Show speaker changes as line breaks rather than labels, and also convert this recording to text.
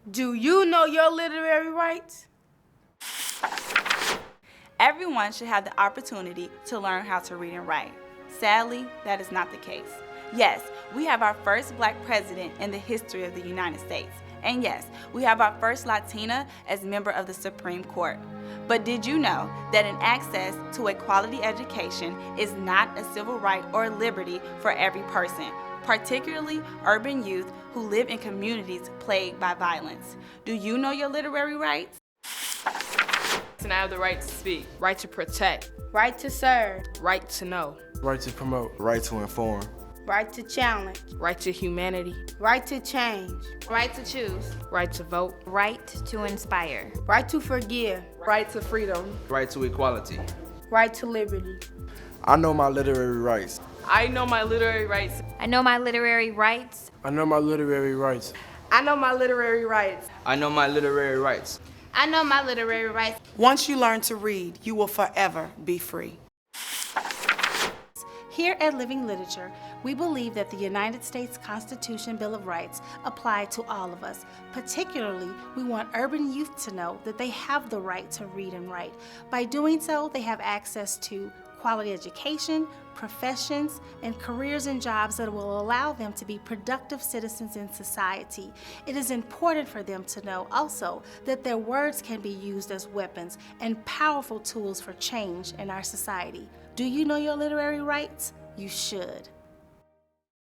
Do you know your literary rights?
Everyone should have the opportunity to learn how to read and write. Sadly, that is not the case. Yes, we have our first Black president in the history of the United States. And yes, we have our first Latina as member of the Supreme Court. But did you know that an access to a quality education is not a civil right or liberty for every person, particularly urban youth who live in communities plagued by violence? Do you know your literary rights?
And I have the right to speak, right to protect,
Right to serve.
right to know,
Right to promote.
Right to inform.
Right to challenge.
right to humanity,
Right to change.
Right to choose.
right to vote,
Right to inspire.
Right to forgive.
right to freedom.
Right to equality.
Right to liberty.
I know my literary rights.
I know my literary rights.
I know my literary rights.
I know my literary rights.
I know my literary rights.
I know my literary rights.
I know my literary rights.
Once you learn to read, you will forever be free.
Here at Living Literature, we believe that the United States Constitution Bill of Rights apply to all of us. Particularly, we want urban youth to know that they have the right to read and write. By doing so, they have access to quality education, professions, and careers and jobs that will allow them to be productive citizens in society. It is important for them to know also that their words can be used as weapons and powerful tools for change in our society. Do you know your literary rights? You should.